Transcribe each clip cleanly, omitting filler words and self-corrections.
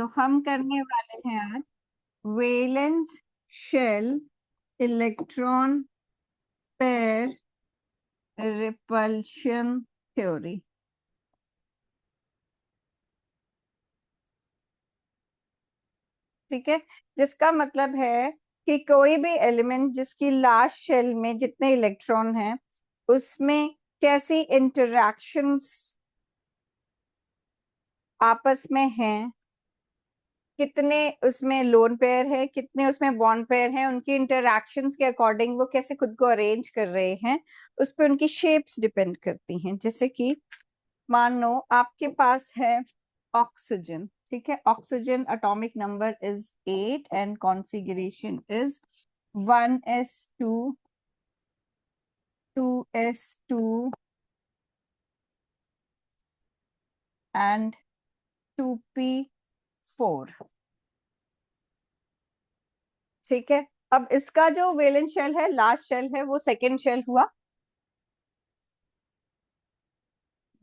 तो हम करने वाले हैं आज valence shell electron pair repulsion theory. ठीक है, जिसका मतलब है कि कोई भी एलिमेंट जिसकी लास्ट शेल में जितने इलेक्ट्रॉन हैं उसमें कैसी इंटरैक्शंस आपस में हैं, कितने उसमें लोन पेयर है, कितने उसमें बॉन्ड पेयर हैं, उनकी इंटरैक्शंस के अकॉर्डिंग वो कैसे खुद को अरेंज कर रहे हैं, उस पर उनकी शेप्स डिपेंड करती हैं। जैसे कि मान लो आपके पास है ऑक्सीजन। ठीक है, oxygen atomic number is 8 and configuration is 1s2 2s2 and 2p4। ठीक है, अब इसका जो वैलेंस शेल है, लास्ट शेल है, वो सेकेंड शेल हुआ।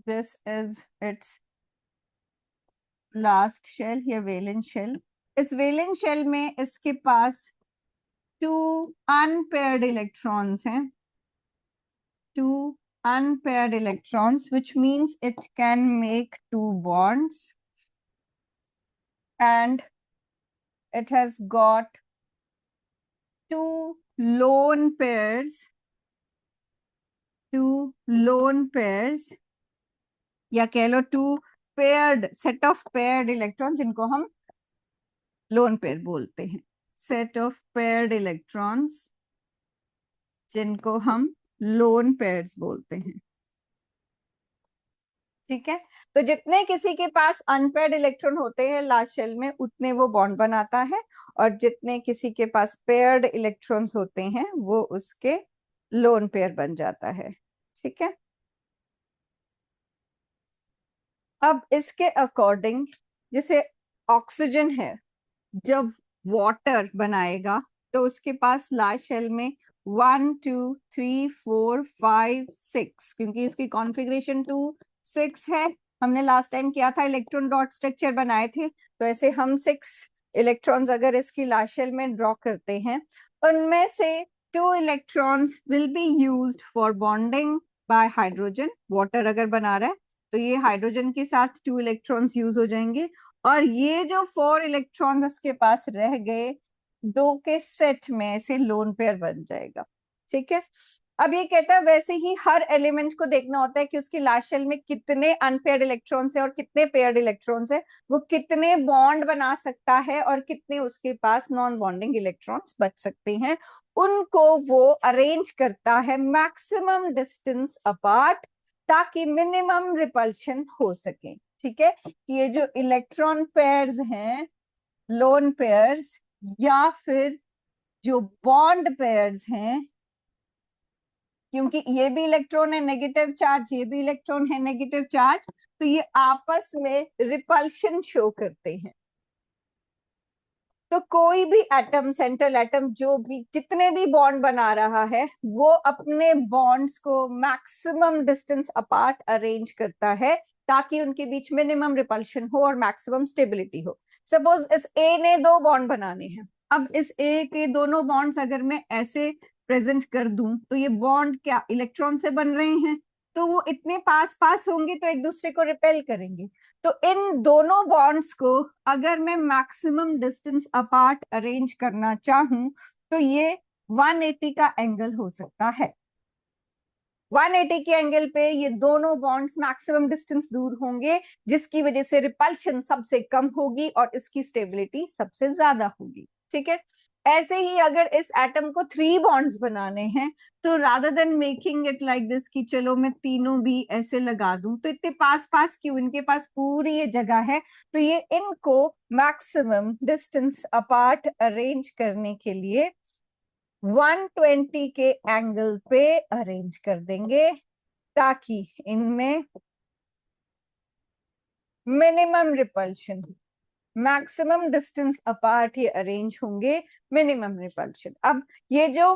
This is its last shell या वैलेंस शेल। इस वैलेंस शेल में इसके पास 2 अनपेयर्ड इलेक्ट्रॉन्स हैं, 2 unpaired electrons, which means it can make 2 bonds, and it has got 2 lone pairs, 2 lone pairs, या कह लो 2 paired set of paired electrons, जिनको हम lone pair बोलते हैं। सेट ऑफ पेयर्ड इलेक्ट्रॉन्स जिनको हम लोन पेयर्स बोलते हैं। ठीक है, तो जितने किसी के पास अनपेयर्ड इलेक्ट्रॉन होते हैं लास्ट शेल में उतने वो बॉन्ड बनाता है, और जितने किसी के पास पेयर्ड इलेक्ट्रॉन्स होते हैं वो उसके लोन पेयर बन जाता है। ठीक है, अब इसके अकॉर्डिंग जैसे ऑक्सीजन है, जब वाटर बनाएगा तो उसके पास लास्ट शेल में 1 2 3 4 5 6, क्योंकि इसकी कॉन्फ़िगरेशन 2 6 है। हमने लास्ट टाइम किया था, इलेक्ट्रॉन डॉट स्ट्रक्चर बनाए थे, तो ऐसे हम 6 इलेक्ट्रॉन्स अगर इसकी लास्ट शेल में ड्रॉ करते हैं, उनमें से 2 electrons will be used for bonding bye hydrogen. Water अगर बना रहा है तो ये हाइड्रोजन के साथ 2 इलेक्ट्रॉन्स यूज हो जाएंगे, और ये जो 4 इलेक्ट्रॉन्स इसके पास रह गए, 2 के सेट में से लोन पेयर बन जाएगा। ठीक है, अब ये कहता है वैसे ही हर एलिमेंट को देखना होता है कि उसकी लास्ट शेल में कितने अनपेयर्ड इलेक्ट्रॉन्स है और कितने पेयर्ड इलेक्ट्रॉन्स है, वो कितने बॉन्ड बना सकता है और कितने उसके पास नॉन बॉन्डिंग इलेक्ट्रॉन्स बच सकते हैं, उनको वो अरेंज करता है मैक्सिमम डिस्टेंस अपार्ट, ताकि मिनिमम रिपल्शन हो सके। ठीक है, ये जो इलेक्ट्रॉन पेयर्स हैं, लोन पेयर्स या फिर जो बॉन्ड पेयर्स हैं, क्योंकि ये भी इलेक्ट्रॉन है नेगेटिव चार्ज, ये भी इलेक्ट्रॉन है नेगेटिव चार्ज, तो ये आपस में रिपल्शन शो करते हैं। तो कोई भी एटम, सेंट्रल एटम, जो भी जितने भी बॉन्ड बना रहा है, वो अपने बॉन्ड्स को मैक्सिमम डिस्टेंस अपार्ट अरेंज करता है, ताकि उनके बीच मिनिमम रिपल्शन हो और मैक्सिमम स्टेबिलिटी हो। सपोज इस ए ने 2 बॉन्ड बनाने हैं, अब इस ए के दोनों बॉन्ड्स अगर मैं ऐसे प्रेजेंट कर दूं, तो ये बॉन्ड क्या इलेक्ट्रॉन से बन रहे हैं, तो वो इतने पास पास होंगे तो एक दूसरे को रिपेल करेंगे। तो इन दोनों बॉन्ड्स को अगर मैं मैक्सिमम डिस्टेंस अपार्ट अरेंज करना चाहूं, तो ये 180 का एंगल हो सकता है। 180 के एंगल पे ये दोनों बॉन्ड्स मैक्सिमम डिस्टेंस दूर होंगे, जिसकी वजह से रिपल्शन सबसे कम होगी और इसकी स्टेबिलिटी सबसे ज्यादा होगी। ठीक है, ऐसे ही अगर इस एटम को 3 बॉन्ड्स बनाने हैं, तो rather than making it like this कि चलो मैं तीनों भी ऐसे लगा दूं, तो इतने पास पास क्यों, इनके पास पूरी ये जगह है, तो ये इनको मैक्सिमम डिस्टेंस अपार्ट अरेंज करने के लिए 120 के एंगल पे अरेंज कर देंगे, ताकि इनमें minimum repulsion, maximum distance apart ये अरेंज होंगे, मिनिमम रिपल्शन। अब ये जो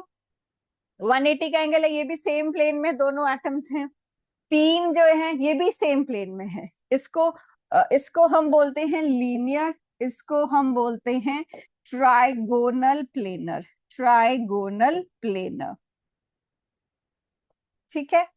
180 का एंगल है, ये भी सेम प्लेन में दोनों एटम्स हैं, 3 जो है ये भी सेम प्लेन में है। इसको इसको हम बोलते हैं लीनियर इसको हम बोलते हैं ट्राइगोनल प्लेनर, ट्राइगोनल प्लेनर। ठीक है।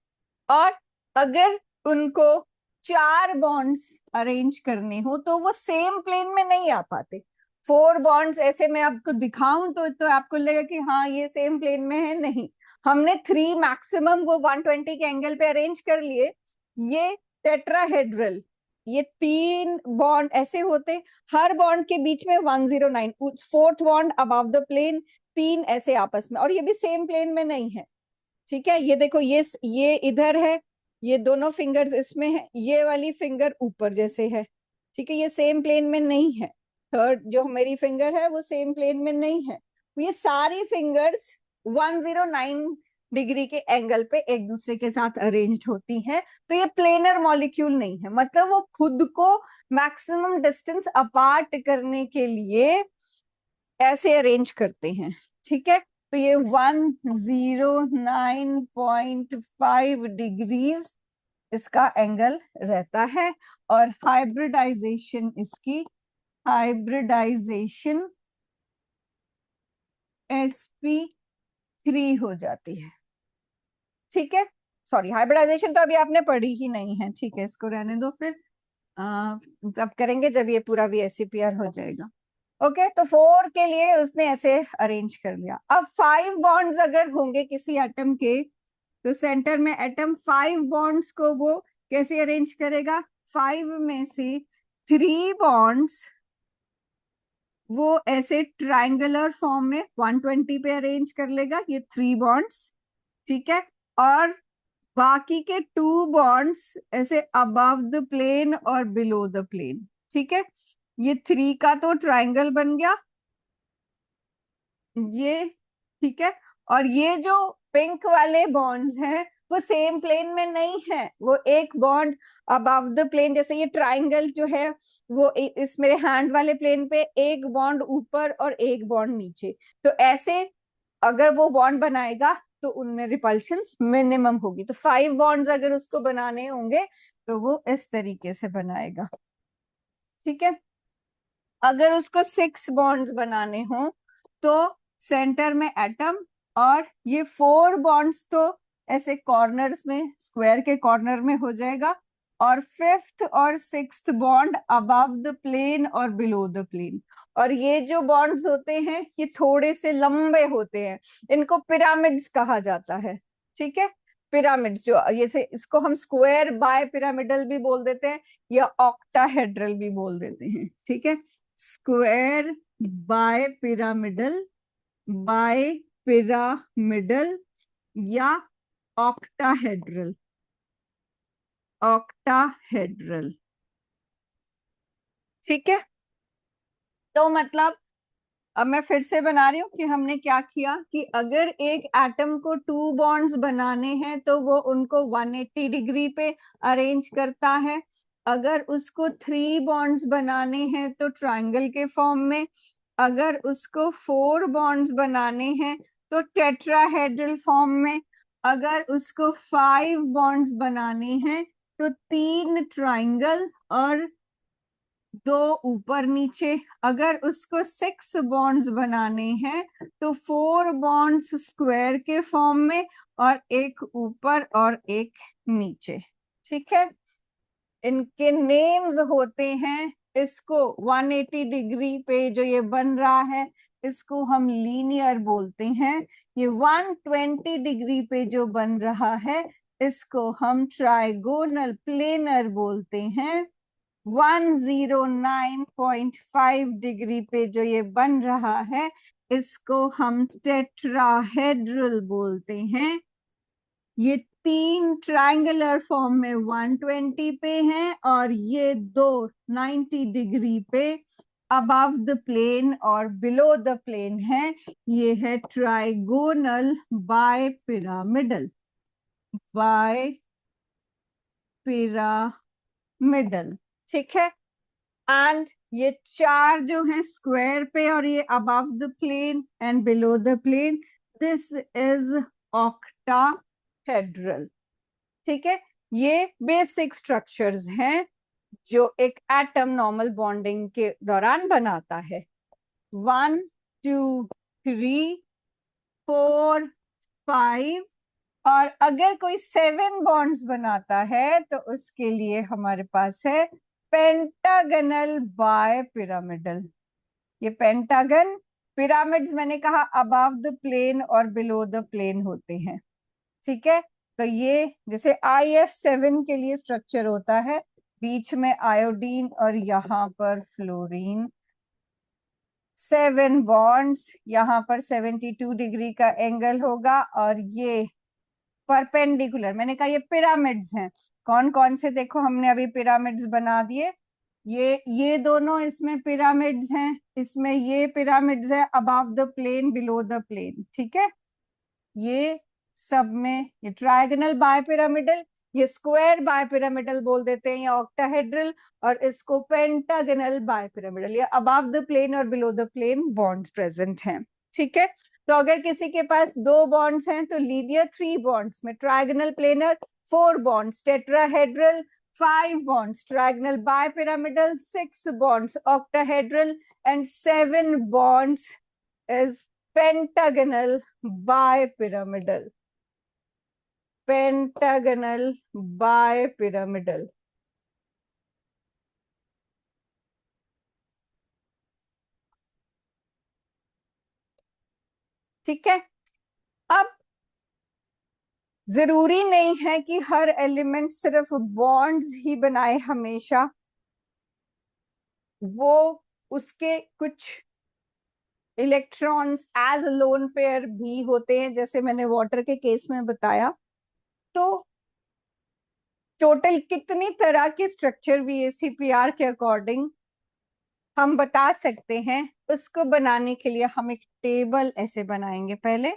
और अगर उनको 4 बॉन्ड्स अरेंज करने हो तो वो सेम प्लेन में नहीं आ पाते। 4 बॉन्ड्स ऐसे मैं आपको दिखाऊं तो आपको लगेगा कि हाँ ये सेम प्लेन में है, नहीं। हमने 3 मैक्सिमम वो 120 के एंगल पे अरेंज कर लिए। ये टेट्राहेड्रल, ये 3 बॉन्ड ऐसे होते, हर बॉन्ड के बीच में 109, 4th bond above the plane, 3 ऐसे आपस में, और ये भी सेम प्लेन में नहीं है। ठीक है, ये देखो, ये इधर है, ये दोनों फिंगर्स इसमें है, ये वाली फिंगर ऊपर जैसे है। ठीक है, ये सेम प्लेन में नहीं है। थर्ड जो मेरी फिंगर है वो सेम प्लेन में नहीं है। ये सारी फिंगर्स 109 डिग्री के एंगल पे एक दूसरे के साथ अरेंज्ड होती हैं। तो ये प्लेनर मॉलिक्यूल नहीं है, मतलब वो खुद को मैक्सिमम डिस्टेंस अपार्ट करने के लिए ऐसे अरेंज करते हैं। ठीक है, तो ये 109.5 डिग्रीज इसका एंगल रहता है। और हाइब्रिडाइजेशन, इसकी हाइब्रिडाइजेशन sp3 हो जाती है। ठीक है, सॉरी, हाइब्रिडाइजेशन तो अभी आपने पढ़ी ही नहीं है। ठीक है, इसको रहने दो, फिर तब करेंगे जब ये पूरा VSEPR हो जाएगा। ओके, तो 4 के लिए उसने ऐसे अरेंज कर लिया। अब 5 बॉन्ड्स अगर होंगे किसी एटम के, तो सेंटर में एटम 5 बॉन्ड्स को वो कैसे अरेंज करेगा? 5 में से 3 बॉन्ड्स वो ऐसे ट्राइंगुलर फॉर्म में 120 पे अरेंज कर लेगा, ये 3 बॉन्ड्स। ठीक है, और बाकी के 2 बॉन्ड्स ऐसे अबव द प्लेन और बिलो द प्लेन। ठीक है, ये 3 का तो ट्राइंगल बन गया ये। ठीक है, और ये जो पिंक वाले बॉन्ड्स हैं वो सेम प्लेन में नहीं है, वो एक बॉन्ड अबव द प्लेन, जैसे ये ट्राइंगल जो है वो इस मेरे हैंड वाले प्लेन पे एक बॉन्ड ऊपर और एक बॉन्ड नीचे। तो ऐसे अगर वो बॉन्ड बनाएगा तो उनमें रिपल्शंस मिनिमम होगी। तो 5 बॉन्ड्स अगर उसको बनाने होंगे तो वो इस तरीके से बनाएगा। ठीक है, अगर उसको 6 बॉन्ड्स बनाने हो तो सेंटर में एटम, और ये 4 बॉन्ड्स तो ऐसे कॉर्नर्स में, स्क्वायर के कॉर्नर में हो जाएगा, और 5th और 6th bond above the plane और बिलो द प्लेन। और ये जो बॉन्ड्स होते हैं ये थोड़े से लंबे होते हैं, इनको पिरामिड्स कहा जाता है। ठीक है, पिरामिड्स जो ये से, इसको हम स्क्वायर बाय पिरामिडल भी बोल देते हैं या ऑक्टाहेड्रल भी बोल देते हैं। ठीक है, square bipyramidal, bipyramidal या ऑक्टाहेड्रल, ऑक्टाहेड्रल। ठीक है, तो मतलब अब मैं फिर से बना रही हूँ कि हमने क्या किया कि अगर एक एटम को 2 बॉन्ड्स बनाने हैं तो वो उनको 180 डिग्री पे अरेंज करता है। अगर उसको 3 बॉन्ड्स बनाने हैं तो ट्रायंगल के फॉर्म में। अगर उसको 4 बॉन्ड्स बनाने हैं तो टेट्राहेड्रल फॉर्म में। अगर उसको 5 बॉन्ड्स बनाने हैं तो 3 ट्रायंगल और 2 ऊपर नीचे। अगर उसको 6 बॉन्ड्स बनाने हैं तो 4 बॉन्ड्स स्क्वायर के फॉर्म में और एक ऊपर और एक नीचे। ठीक है, इनके नेम्स होते हैं, इसको 180 डिग्री पे जो ये बन रहा है इसको हम लीनियर बोलते हैं। ये 120 डिग्री पे जो बन रहा है इसको हम ट्राइगोनल प्लेनर बोलते हैं। 109.5 डिग्री पे जो ये बन रहा है इसको हम टेट्राहेड्रल बोलते हैं। ये 3 ट्रायंगुलर फॉर्म में 120 पे हैं और ये 2 90 डिग्री पे अबव द प्लेन और बिलो द प्लेन है। ये है trigonal bipyramidal, bipyramidal. ठीक है, एंड ये 4 जो है स्क्वायर पे और ये above the plane and below the plane, this is octahedral. ठीक है, ये बेसिक स्ट्रक्चर्स हैं जो एक एटम नॉर्मल बॉन्डिंग के दौरान बनाता है। 1 2 3 4 5। और अगर कोई 7 बॉन्ड्स बनाता है तो उसके लिए हमारे पास है पेंटागनल बाय पिरामिडल। ये पेंटागन, पिरामिड्स मैंने कहा अबव द प्लेन और बिलो द प्लेन होते हैं। ठीक है, तो ये जैसे IF7 के लिए स्ट्रक्चर होता है, बीच में आयोडीन और यहाँ पर फ्लोरीन, 7 बॉन्ड्स, यहाँ पर 72 डिग्री का एंगल होगा। और ये परपेंडिकुलर, मैंने कहा ये पिरामिड्स हैं। कौन कौन से, देखो हमने अभी पिरामिड्स बना दिए। ये दोनों इसमें पिरामिड्स हैं, इसमें ये पिरामिड्स है above the plane below the plane. ठीक है, ये सब में ये ट्रायगोनल बायपिरामिडल, ये स्क्वायर बायपिरामिडल बोल देते हैं या ऑक्टाहेड्रल, और इसको पेंटागोनल बायपिरामिडल। ये अबव द प्लेन और below the plane bonds present हैं। ठीक है, तो अगर किसी के पास 2 बॉन्ड्स हैं तो लीनियर 3 बॉन्ड्स में, trigonal planar 4 bonds, tetrahedral 5 bonds, trigonal bipyramidal 6 bonds, octahedral and 7 bonds is pentagonal bipyramidal. Pentagonal bipyramidal. ठीक है, अब जरूरी नहीं है कि हर एलिमेंट सिर्फ बॉन्ड्स ही बनाए हमेशा, वो उसके कुछ इलेक्ट्रॉन्स एज लोन पेयर भी होते हैं, जैसे मैंने वाटर के केस में बताया। तो टोटल कितनी तरह के स्ट्रक्चर VACPR के अकॉर्डिंग हम बता सकते हैं, उसको बनाने के लिए हम एक टेबल ऐसे बनाएंगे पहले।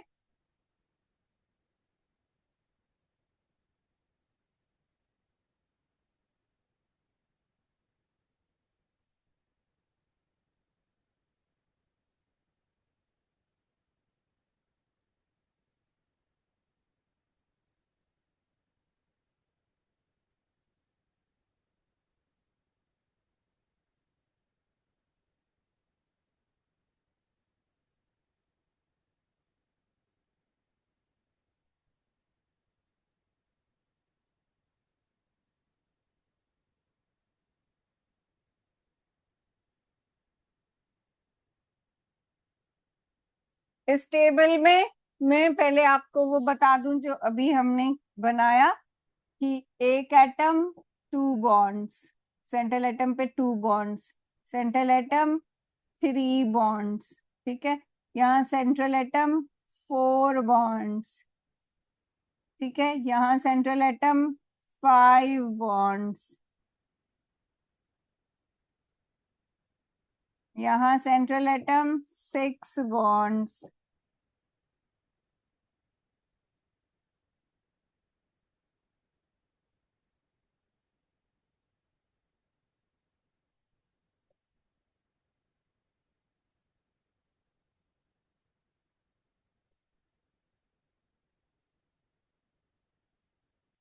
इस टेबल में मैं पहले आपको वो बता दूं जो अभी हमने बनाया, कि एक एटम 2 बॉन्ड्स, सेंट्रल एटम पे 2 बॉन्ड्स, सेंट्रल एटम 3 बॉन्ड्स। ठीक है, यहाँ सेंट्रल एटम 4 बॉन्ड्स। ठीक है, यहाँ सेंट्रल एटम 5 बॉन्ड्स, यहाँ सेंट्रल एटम 6 बॉन्ड्स।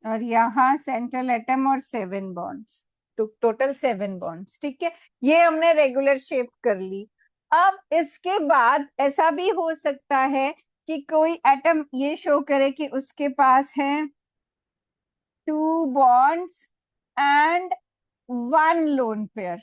और यहाँ सेंट्रल एटम और 7 बॉन्ड्स, तो टोटल 7 बॉन्ड्स। ठीक है, ये हमने रेगुलर शेप कर ली। अब इसके बाद ऐसा भी हो सकता है कि कोई एटम ये शो करे कि उसके पास है 2 बॉन्ड्स एंड 1 लोन पेयर।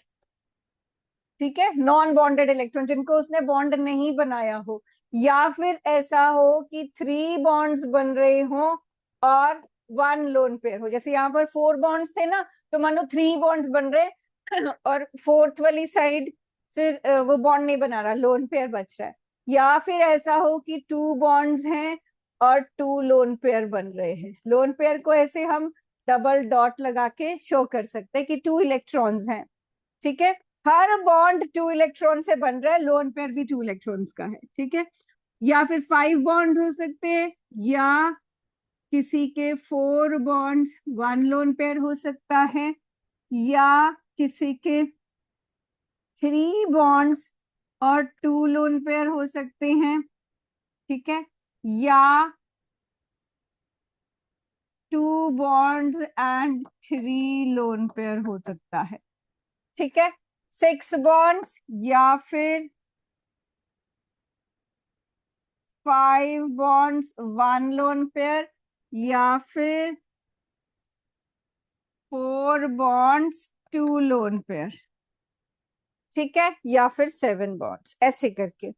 ठीक है, नॉन बॉन्डेड इलेक्ट्रॉन जिनको उसने बॉन्ड नहीं बनाया हो, या फिर ऐसा हो कि 3 बॉन्ड्स बन रहे हो और 1 लोन पेयर हो। जैसे यहाँ पर 4 बॉन्ड्स थे ना, तो मानो 3 बॉन्ड्स बन रहे और फोर्थ वाली साइड से वो बॉन्ड नहीं बना रहा, लोन पेयर बच रहा है। या फिर ऐसा हो कि 2 बॉन्ड्स हैं और 2 लोन पेयर बन रहे हैं। लोन पेयर को ऐसे हम डबल डॉट लगा के शो कर सकते हैं कि 2 इलेक्ट्रॉन्स हैं। ठीक है, हर बॉन्ड 2 इलेक्ट्रॉन से बन रहा है, लोन पेयर भी 2 इलेक्ट्रॉन्स का है। ठीक है, या फिर 5 बॉन्ड हो सकते हैं, या किसी के 4 बॉन्ड्स 1 लोन पेयर हो सकता है, या किसी के 3 बॉन्ड्स और 2 लोन पेयर हो सकते हैं। ठीक है, या 2 बॉन्ड्स एंड 3 लोन पेयर हो सकता है, ठीक है। 6 बॉन्ड्स या फिर 5 बॉन्ड्स 1 लोन पेयर या फिर 4 बॉन्ड्स 2 लोन पेयर, ठीक है, या फिर 7 बॉन्ड्स, ऐसे करके।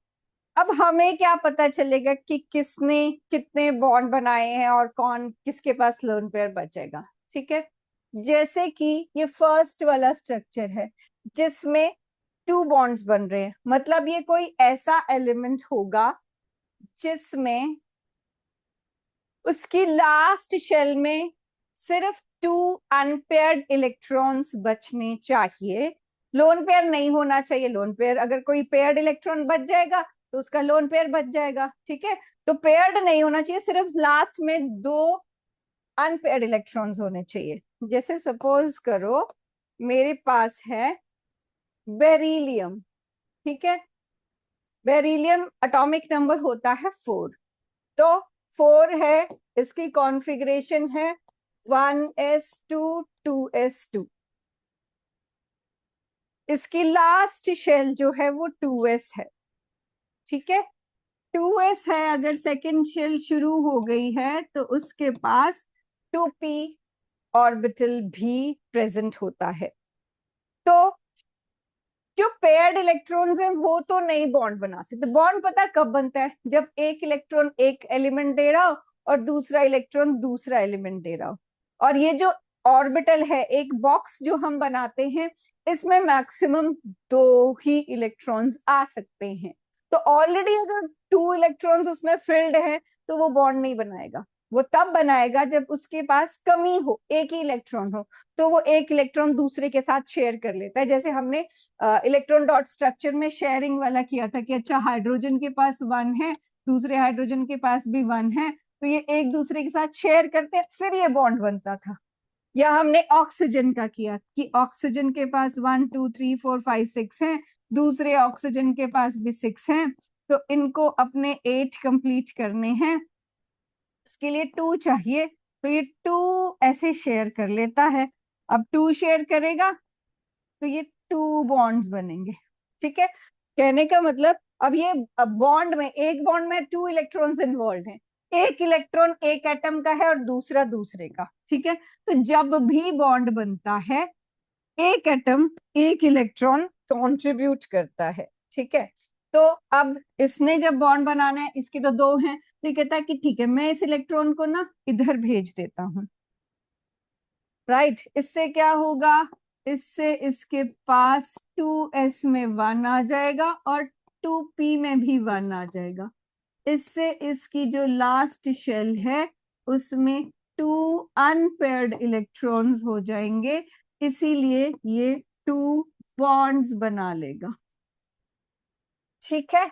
अब हमें क्या पता चलेगा कि किसने कितने बॉन्ड बनाए हैं और कौन किसके पास लोन पेयर बचेगा, ठीक है। जैसे कि ये फर्स्ट वाला स्ट्रक्चर है जिसमें 2 बॉन्ड्स बन रहे हैं, मतलब ये कोई ऐसा एलिमेंट होगा जिसमें उसकी लास्ट शेल में सिर्फ 2 अनपेयर्ड इलेक्ट्रॉन्स बचने चाहिए। लोन पेयर नहीं होना चाहिए, लोन पेयर अगर कोई पेयर्ड इलेक्ट्रॉन बच जाएगा तो उसका लोन पेयर बच जाएगा, ठीक है। तो पेयर्ड नहीं होना चाहिए, सिर्फ लास्ट में 2 अनपेयर्ड इलेक्ट्रॉन्स होने चाहिए। जैसे सपोज करो मेरे पास है बेरिलियम, ठीक है। बेरिलियम एटॉमिक नंबर होता है 4, तो 4 है, इसकी कॉन्फ़िगरेशन है 1s2 2s2। इसकी लास्ट शेल जो है वो 2s है, ठीक है। 2s है, अगर सेकंड शेल शुरू हो गई है तो उसके पास 2p ऑर्बिटल भी प्रेजेंट होता है। तो जो पेयर्ड इलेक्ट्रॉन्स हैं वो तो नहीं बॉन्ड बना सकते। बॉन्ड पता कब बनता है, जब एक इलेक्ट्रॉन एक एलिमेंट दे रहा हो और दूसरा इलेक्ट्रॉन दूसरा एलिमेंट दे रहा हो। और ये जो ऑर्बिटल है, एक बॉक्स जो हम बनाते हैं, इसमें मैक्सिमम 2 ही इलेक्ट्रॉन्स आ सकते हैं। तो ऑलरेडी अगर 2 इलेक्ट्रॉन्स उसमें फिल्ड है तो वो बॉन्ड नहीं बनाएगा। वो तब बनाएगा जब उसके पास कमी हो, एक ही इलेक्ट्रॉन हो, तो वो एक इलेक्ट्रॉन दूसरे के साथ शेयर कर लेता है। जैसे हमने इलेक्ट्रॉन डॉट स्ट्रक्चर में शेयरिंग वाला किया था कि अच्छा हाइड्रोजन के पास 1 है, दूसरे हाइड्रोजन के पास भी 1 है, तो ये एक दूसरे के साथ शेयर करते हैं, फिर ये बॉन्ड बनता था। या हमने ऑक्सीजन का किया कि ऑक्सीजन के पास 1 2 3 4 5 6 है, दूसरे ऑक्सीजन के पास भी 6 है, तो इनको अपने 8 कंप्लीट करने हैं, उसके लिए 2 चाहिए, तो ये 2 ऐसे शेयर कर लेता है। अब 2 शेयर करेगा तो ये 2 बॉन्ड्स बनेंगे, ठीक है। कहने का मतलब अब ये बॉन्ड में, एक बॉन्ड में 2 इलेक्ट्रॉन्स इन्वॉल्व हैं, एक इलेक्ट्रॉन एक एटम का है और दूसरा दूसरे का, ठीक है। तो जब भी बॉन्ड बनता है एक एटम एक इलेक्ट्रॉन कंट्रीब्यूट करता है, ठीक है। तो अब इसने जब बॉन्ड बनाना है, इसके तो 2 हैं, तो ये कहता है कि ठीक है मैं इस इलेक्ट्रॉन को ना इधर भेज देता हूं, राइट। इससे क्या होगा, इससे इसके पास 2s में 1 आ जाएगा और 2p में भी 1 आ जाएगा। इससे इसकी जो लास्ट शेल है उसमें 2 अनपेयर्ड इलेक्ट्रॉन्स हो जाएंगे, इसीलिए ये 2 बॉन्ड्स बना लेगा, ठीक है।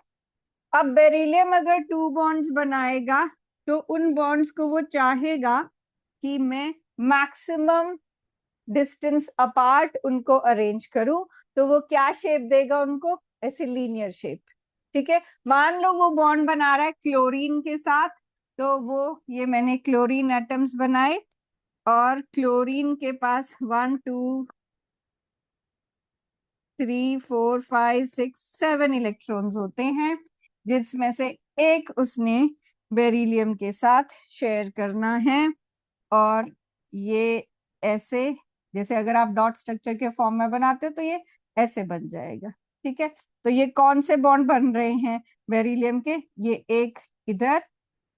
अब बेरिलियम अगर 2 बॉन्ड्स बनाएगा तो उन बॉन्ड्स को वो चाहेगा कि मैं मैक्सिमम डिस्टेंस अपार्ट उनको अरेंज करूं, तो वो क्या शेप देगा उनको, ऐसे लीनियर शेप, ठीक है। मान लो वो बॉन्ड बना रहा है क्लोरीन के साथ, तो वो ये मैंने क्लोरीन एटम्स बनाए और क्लोरीन के पास 1 2 3 4 5 6 7 इलेक्ट्रॉन्स होते हैं, जिसमें से एक उसने बेरिलियम के साथ शेयर करना है। और ये ऐसे, जैसे अगर आप डॉट स्ट्रक्चर के फॉर्म में बनाते हो तो ये ऐसे बन जाएगा, ठीक है। तो ये कौन से बॉन्ड बन रहे हैं बेरिलियम के, ये एक इधर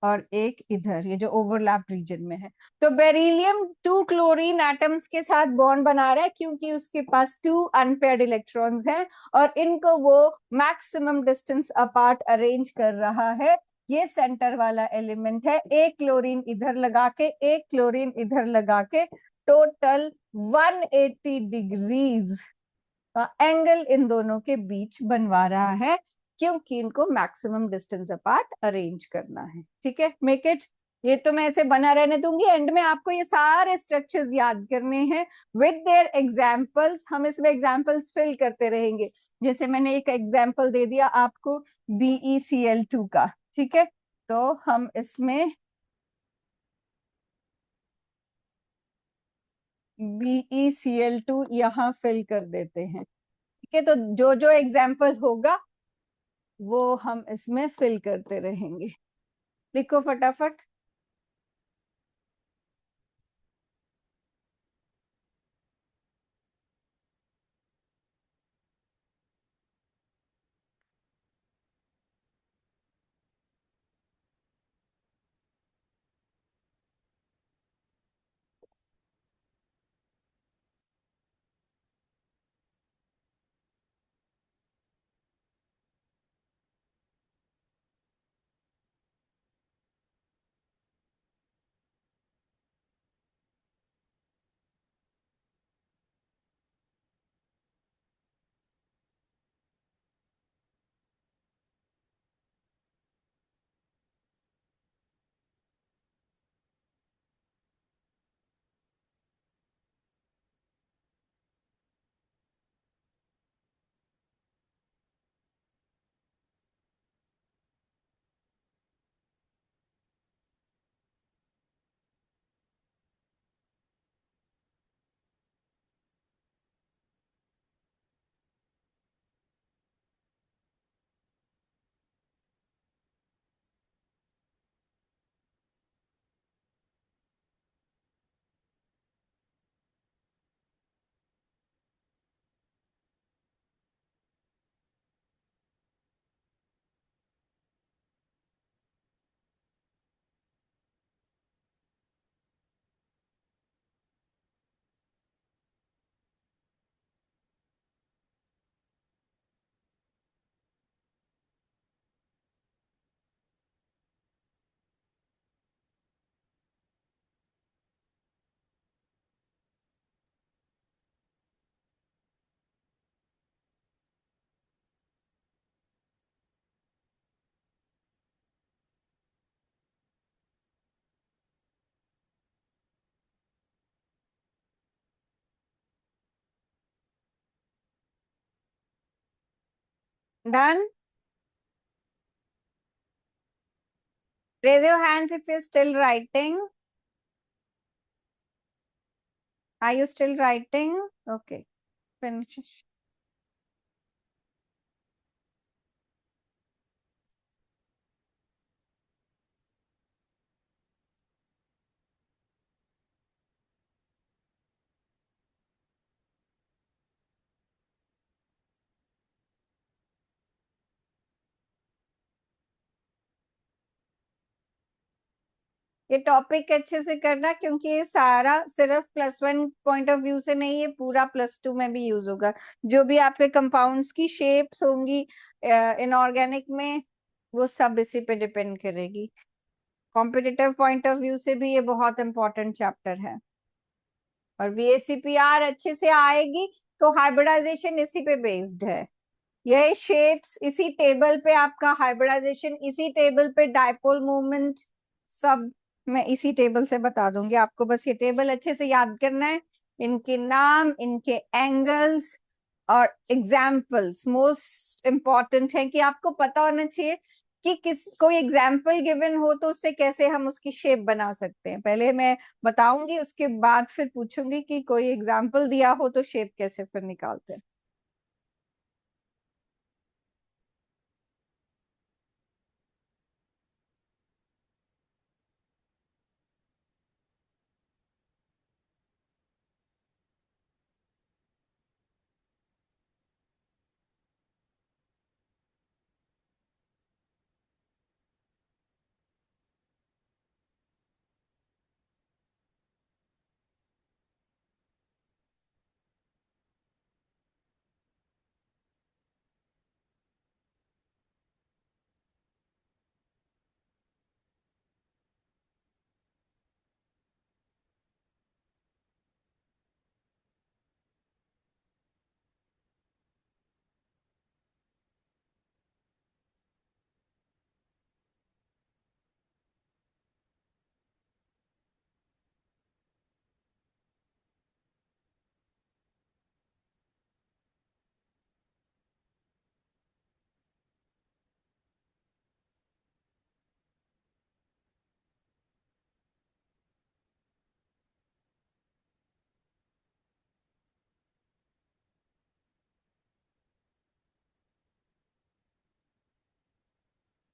और एक इधर, ये जो ओवरलैप रीजन में है। तो बेरिलियम 2 क्लोरीन एटम्स के साथ बॉन्ड बना रहा है क्योंकि उसके पास 2 अनपेयर्ड इलेक्ट्रॉन्स हैं और इनको वो मैक्सिमम डिस्टेंस अपार्ट अरेंज कर रहा है। ये सेंटर वाला एलिमेंट है, एक क्लोरीन इधर लगा के एक क्लोरीन इधर लगा के टोटल 180 डिग्रीज का एंगल इन दोनों के बीच बनवा रहा है, क्योंकि इनको मैक्सिमम डिस्टेंस अपार्ट अरेंज करना है, ठीक है। मेक इट, ये तो मैं ऐसे बना रहने दूंगी, एंड में आपको ये सारे स्ट्रक्चर्स याद करने हैं विद देयर एग्जांपल्स। हम इसमें एग्जांपल्स फिल करते रहेंगे। जैसे मैंने एक एग्जांपल दे दिया आपको BeCl2 का, ठीक है। तो हम इसमें BeCl2 यहाँ फिल कर देते हैं। ठीक है, तो जो जो एग्जाम्पल होगा वो हम इसमें फिल करते रहेंगे। लिखो फटाफट। Done. Raise your hands if you're still writing. Are you still writing? Okay, finish. ये टॉपिक अच्छे से करना, क्योंकि ये सारा सिर्फ +1 पॉइंट ऑफ व्यू से नहीं, ये पूरा +2 में भी यूज होगा। जो भी आपके कंपाउंड्स की शेप्स होंगी इनऑर्गेनिक में, वो सब इसी पे डिपेंड करेगी। कॉम्पिटिटिव पॉइंट ऑफ व्यू से भी ये बहुत इंपॉर्टेंट चैप्टर है। और VACPR अच्छे से आएगी तो हाइब्रिडाइजेशन इसी पे बेस्ड है। यह शेप्स इसी टेबल पे, आपका हाइब्रिडाइजेशन इसी टेबल पे, डायपोल मूवमेंट सब मैं इसी टेबल से बता दूंगी। आपको बस ये टेबल अच्छे से याद करना है, इनके नाम, इनके एंगल्स और एग्जाम्पल्स मोस्ट इंपॉर्टेंट है कि आपको पता होना चाहिए कि किस कोई एग्जाम्पल गिवन हो तो उससे कैसे हम उसकी शेप बना सकते हैं। पहले मैं बताऊंगी, उसके बाद फिर पूछूंगी कि कोई एग्जाम्पल दिया हो तो शेप कैसे फिर निकालते हैं।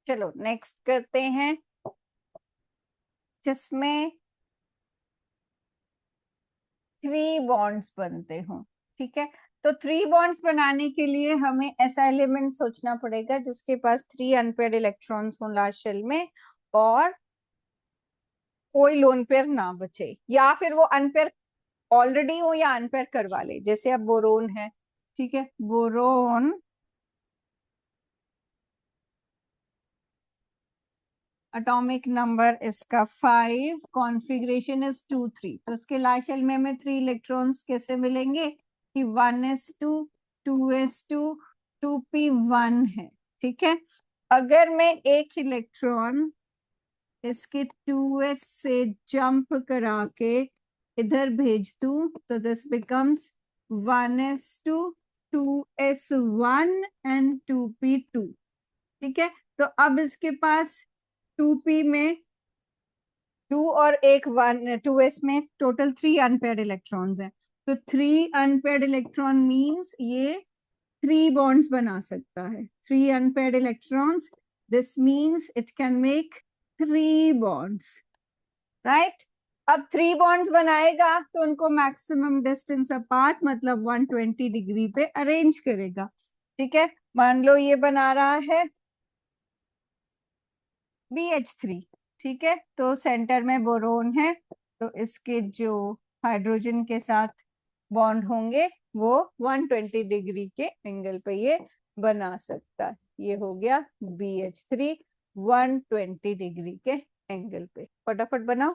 चलो नेक्स्ट करते हैं, जिसमें 3 बॉन्ड्स बनते हो। ठीक है, तो 3 बॉन्ड्स बनाने के लिए हमें ऐसा एलिमेंट सोचना पड़ेगा जिसके पास 3 अनपेयर्ड इलेक्ट्रॉन्स हो लास्ट शेल में, और कोई लोन पेयर ना बचे, या फिर वो अनपेयर ऑलरेडी हो या अनपेयर करवा ले, जैसे अब बोरोन है। ठीक है, बोरोन एटॉमिक नंबर इसका 5, कॉन्फ़िगरेशन इज 2 3, तो इसके लास्ट शेल में हमें 3 इलेक्ट्रॉन्स कैसे मिलेंगे कि 1s2 2s2 2p1 है। ठीक है, अगर मैं एक इलेक्ट्रॉन इसके 2s से जंप करा के इधर भेज दूं तो this becomes 1s2 2s1 and 2p2। ठीक है, तो अब इसके पास 2p में 2 और एक 1, 2s में टोटल 3 अनपेयर्ड इलेक्ट्रॉन्स हैं। तो 3 अनपेयर्ड इलेक्ट्रॉन मींस ये 3 बॉन्ड्स बना सकता है। 3 unpaired electrons, this means it can make 3 bonds, right. अब 3 बॉन्ड्स बनाएगा तो उनको मैक्सिमम डिस्टेंस अपार्ट, मतलब 120 डिग्री पे अरेंज करेगा। ठीक है, मान लो ये बना रहा है BH3। ठीक है, तो सेंटर में बोरोन है, तो इसके जो हाइड्रोजन के साथ बॉन्ड होंगे वो 120 डिग्री के एंगल पे ये बना सकता है। ये हो गया BH3 120 डिग्री के एंगल पे। फटाफट बनाओ।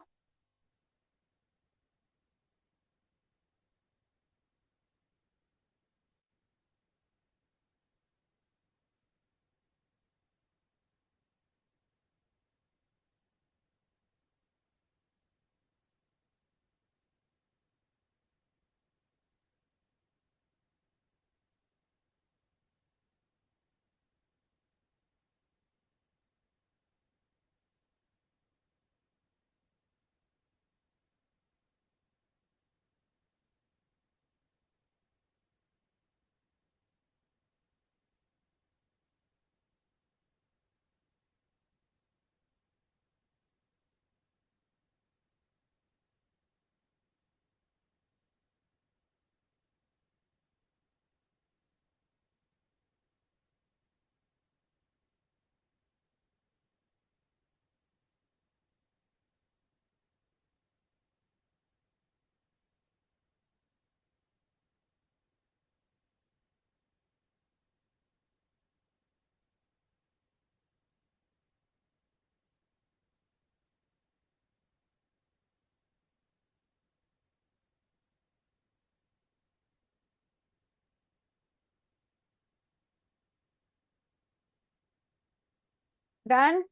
डन।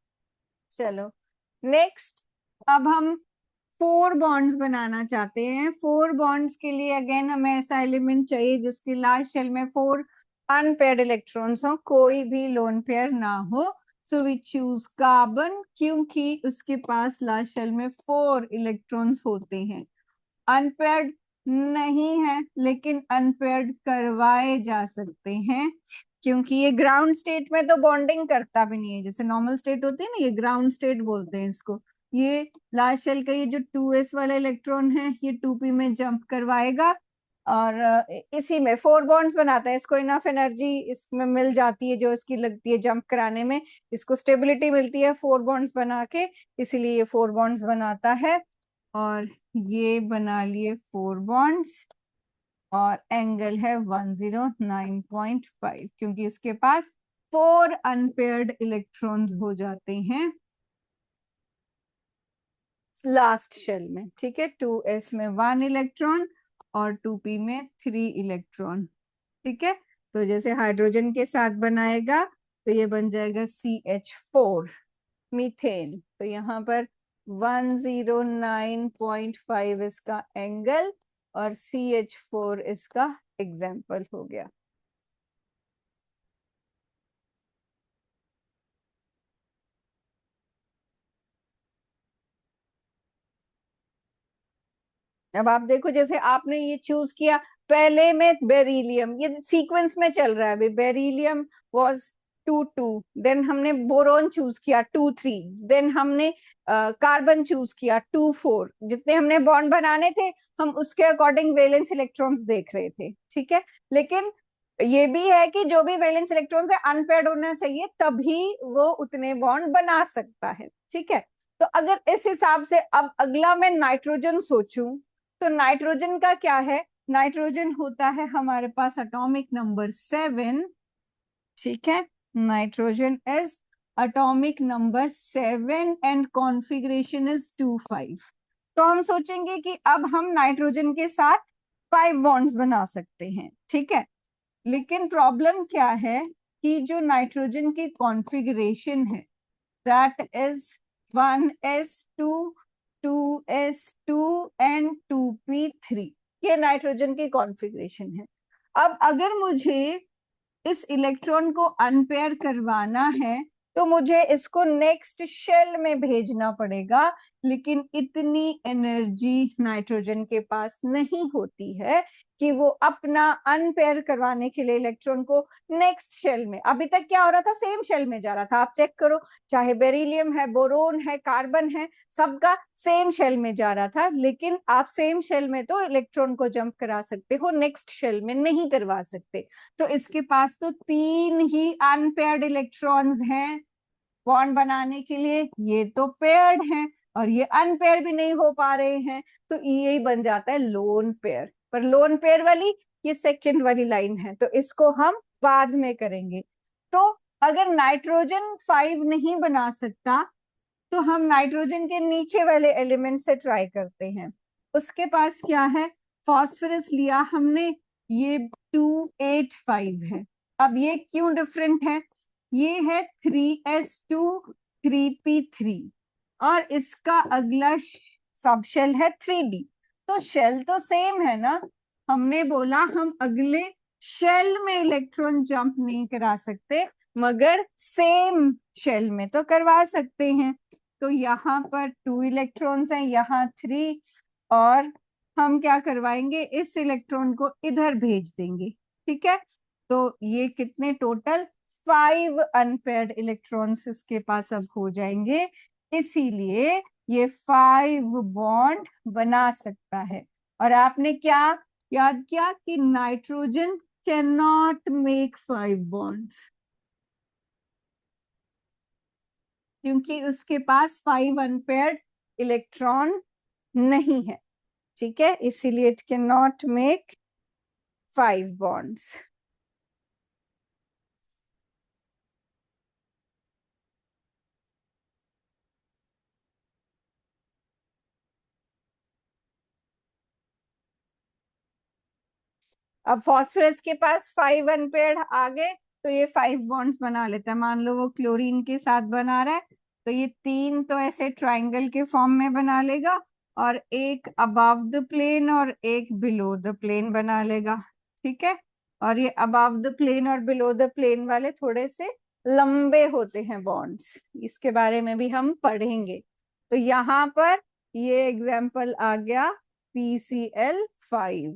चलो नेक्स्ट, अब हम 4 बॉन्ड्स बनाना चाहते हैं। 4 बॉन्ड्स के लिए अगेन हमें ऐसा एलिमेंट चाहिए जिसके लास्ट शेल में 4 अनपेयर्ड इलेक्ट्रॉन्स हो, कोई भी लोन पेयर ना हो। सो वी चूज कार्बन, क्योंकि उसके पास लास्ट शेल में 4 इलेक्ट्रॉन्स होते हैं। अनपेयर्ड नहीं है, लेकिन अनपेयर्ड करवाए जा सकते हैं, क्योंकि ये ग्राउंड स्टेट में तो बॉन्डिंग करता भी नहीं है। जैसे नॉर्मल स्टेट होती है ना, ये ग्राउंड स्टेट बोलते हैं इसको। ये लास्ट शेल का ये जो 2s वाला इलेक्ट्रॉन है ये 2p में जंप करवाएगा, और इसी में 4 बॉन्ड्स बनाता है। इसको इनफ एनर्जी इसमें मिल जाती है जो इसकी लगती है जंप कराने में, इसको स्टेबिलिटी मिलती है 4 बॉन्ड्स बना के, इसीलिए ये 4 बॉन्ड्स बनाता है। और ये बना लिए 4 बॉन्ड्स, और एंगल है 109.5, क्योंकि इसके पास 4 अनपेयर्ड इलेक्ट्रॉन्स हो जाते हैं लास्ट शेल में। ठीक है, 2s में 1 इलेक्ट्रॉन और 2p में 3 इलेक्ट्रॉन। ठीक है, तो जैसे हाइड्रोजन के साथ बनाएगा तो ये बन जाएगा CH4 मीथेन। तो यहाँ पर 109.5 इसका एंगल और CH4 इसका एग्जाम्पल हो गया। अब आप देखो, जैसे आपने ये चूज किया, पहले में बेरिलियम, ये सीक्वेंस में चल रहा है अभी। बेरिलियम वाज 2 2, देन हमने बोरोन चूज किया 2 3, देन हमने कार्बन चूज किया 2 4। जितने हमने बॉन्ड बनाने थे हम उसके अकॉर्डिंग वैलेंस इलेक्ट्रॉन्स देख रहे थे, ठीक है। लेकिन ये भी है कि जो भी वैलेंस इलेक्ट्रॉन्स है अनपेयर्ड होना चाहिए, तभी वो उतने बॉन्ड बना सकता है, ठीक है। तो अगर इस हिसाब से अब अगला मैं नाइट्रोजन सोचूं, तो नाइट्रोजन का क्या है, नाइट्रोजन होता है हमारे पास एटॉमिक नंबर 7, ठीक है। Nitrogen is atomic number 7 and configuration is 2 5। तो हम सोचेंगे कि अब हम नाइट्रोजन के साथ 5 बॉन्ड्स बना सकते हैं, ठीक है। लेकिन प्रॉब्लम क्या है कि जो नाइट्रोजन की कॉन्फ़िगरेशन है that is 1s2 2s2 and 2p3, ये नाइट्रोजन की कॉन्फ़िगरेशन है। अब अगर मुझे इस इलेक्ट्रॉन को अनपेयर करवाना है तो मुझे इसको नेक्स्ट शेल में भेजना पड़ेगा, लेकिन इतनी एनर्जी नाइट्रोजन के पास नहीं होती है कि वो अपना अनपेयर करवाने के लिए इलेक्ट्रॉन को नेक्स्ट शेल में, अभी तक क्या हो रहा था, सेम शेल में जा रहा था। आप चेक करो, चाहे बेरिलियम है, बोरोन है, कार्बन है, सबका सेम शेल में जा रहा था। लेकिन आप सेम शेल में तो इलेक्ट्रॉन को जंप करा सकते हो, नेक्स्ट शेल में नहीं करवा सकते। तो इसके पास तो 3 ही अनपेयर्ड इलेक्ट्रॉन्स हैं बॉन्ड बनाने के लिए, ये तो पेयर्ड हैं और ये अनपेयर भी नहीं हो पा रहे हैं, तो यही बन जाता है लोन पेयर। पर लोन पेयर वाली ये सेकंड वाली लाइन है, तो इसको हम बाद में करेंगे। तो अगर नाइट्रोजन 5 नहीं बना सकता तो हम नाइट्रोजन के नीचे वाले एलिमेंट से ट्राई करते हैं। उसके पास क्या है, फास्फोरस लिया हमने, ये 285 है। अब ये क्यों डिफरेंट है, ये है 3s2 3p3 और इसका अगला सब शेल है 3d। तो शेल तो सेम है ना, हमने बोला हम अगले शेल में इलेक्ट्रॉन जंप नहीं करा सकते, मगर सेम शेल में तो करवा सकते हैं। तो यहाँ पर 2 इलेक्ट्रॉन्स हैं, यहाँ 3, और हम क्या करवाएंगे, इस इलेक्ट्रॉन को इधर भेज देंगे, ठीक है। तो ये कितने टोटल 5 अनपेयर्ड इलेक्ट्रॉन्स इसके पास अब हो जाएंगे, इसीलिए ये 5 बॉन्ड बना सकता है। और आपने क्या याद किया कि nitrogen can not make 5 bonds, क्योंकि उसके पास 5 अनपेयर्ड इलेक्ट्रॉन नहीं है, ठीक है, इसीलिए it can not make 5 bonds. अब फास्फोरस के पास 5 अनपेयर्ड आ गए, तो ये 5 बॉन्ड्स बना लेता है। मान लो वो क्लोरीन के साथ बना रहा है, तो ये 3 तो ऐसे ट्राइंगल के फॉर्म में बना लेगा, और एक अबव द प्लेन और एक बिलो द प्लेन बना लेगा, ठीक है। और ये अबव द प्लेन और बिलो द प्लेन वाले थोड़े से लंबे होते हैं बॉन्ड्स, इसके बारे में भी हम पढ़ेंगे। तो यहाँ पर ये एग्जाम्पल आ गया PCl5,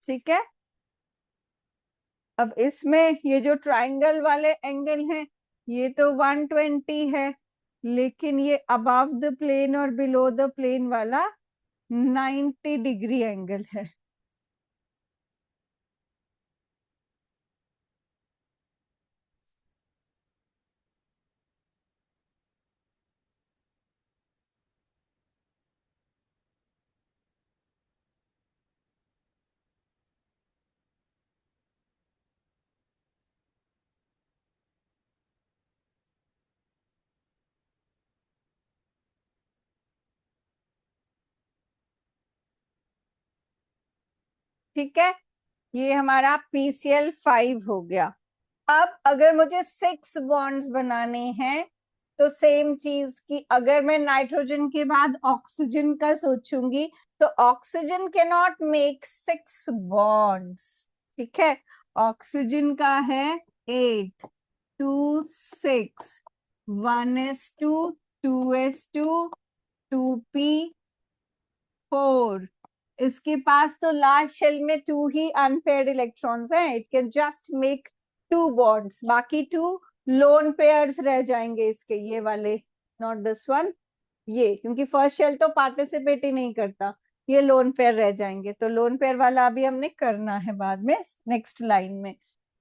ठीक है। अब इसमें ये जो ट्राइंगल वाले एंगल हैं ये तो 120 है, लेकिन ये अबव द प्लेन और बिलो द प्लेन वाला 90 डिग्री एंगल है। ठीक है, ये हमारा PCl5 हो गया। अब अगर मुझे 6 बॉन्ड्स बनाने हैं तो सेम चीज की, अगर मैं नाइट्रोजन के बाद ऑक्सीजन का सोचूंगी तो oxygen can not make 6 bonds, ठीक है। ऑक्सीजन का है 8 2 6, 1s2 2s2 2p4। इसके पास तो लास्ट शेल में 2 ही अनपेयर्ड इलेक्ट्रॉन्स हैं, it can just make 2 bonds, बाकी 2 लोन पेयर्स रह जाएंगे इसके, ये वाले, नॉट दिस वन, ये, क्योंकि फर्स्ट शेल तो पार्टिसिपेट ही नहीं करता, ये लोन पेयर रह जाएंगे। तो लोन पेयर वाला अभी हमने करना है बाद में नेक्स्ट लाइन में।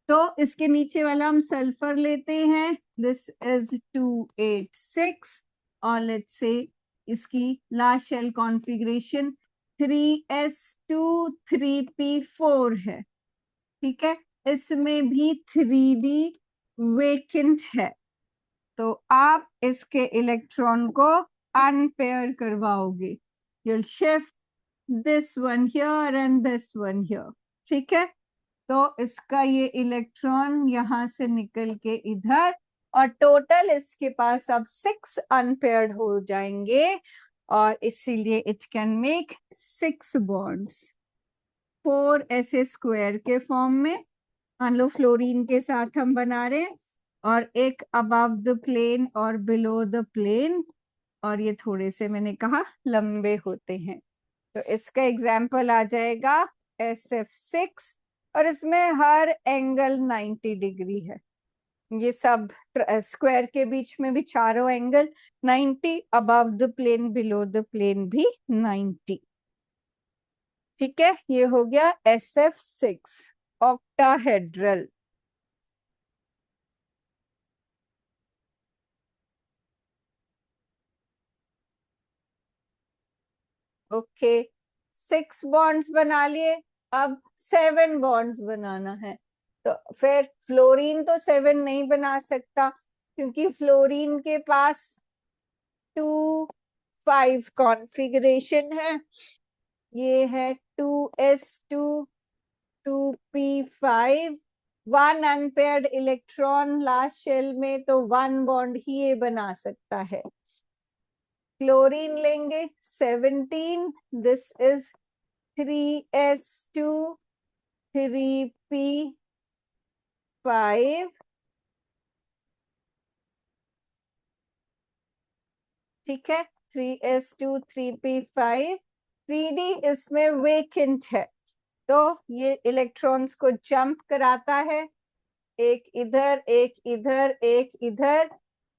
तो इसके नीचे वाला हम सल्फर लेते हैं, दिस इज 286, और लेट्स से इसकी last shell configuration 3s2 3p4 है, ठीक है। इसमें भी 3d वेकेंट है, तो आप इसके इलेक्ट्रॉन को अनपेयर करवाओगे, you'll shift this one here and this one here, ठीक है। तो इसका ये इलेक्ट्रॉन यहां से निकल के इधर, और टोटल इसके पास अब 6 अनपेयर्ड हो जाएंगे, और इसीलिए it can make 6 bonds 4s² के फॉर्म में। मान लो फ्लोरीन के साथ हम बना रहे हैं, और एक अबव द प्लेन और बिलो द प्लेन, और ये थोड़े से मैंने कहा लंबे होते हैं। तो इसका एग्जाम्पल आ जाएगा SF6, और इसमें हर एंगल 90 डिग्री है, ये सब स्क्वायर के बीच में भी चारों angle 90, above the plane below the plane भी 90, ठीक है। ये हो गया SF6 ऑक्टाहेड्रल। ओके, 6 बॉन्ड्स बना लिए, अब 7 बॉन्ड्स बनाना है। तो फिर फ्लोरीन तो 7 नहीं बना सकता, क्योंकि फ्लोरीन के पास 2 5 कॉन्फ़िगरेशन है, ये है 2s2 2p5, 1 unpaired electron last shell में, तो 1 बॉन्ड ही ये बना सकता है। क्लोरीन लेंगे 17, दिस इज 3s2 3p5, ठीक है, 3s2 3p5, 3d इसमें वेकेंट है, तो ये इलेक्ट्रॉन्स को जंप कराता है, एक इधर एक इधर एक इधर,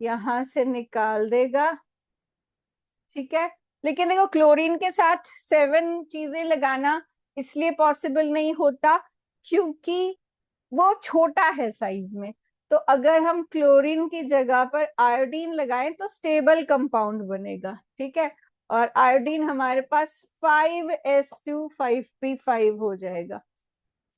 यहां से निकाल देगा, ठीक है। लेकिन देखो क्लोरीन के साथ 7 चीजें लगाना इसलिए पॉसिबल नहीं होता क्योंकि वो छोटा है साइज में। तो अगर हम क्लोरीन की जगह पर आयोडीन लगाएं तो स्टेबल कंपाउंड बनेगा, ठीक है। और आयोडीन हमारे पास 5s2 5p5 हो जाएगा,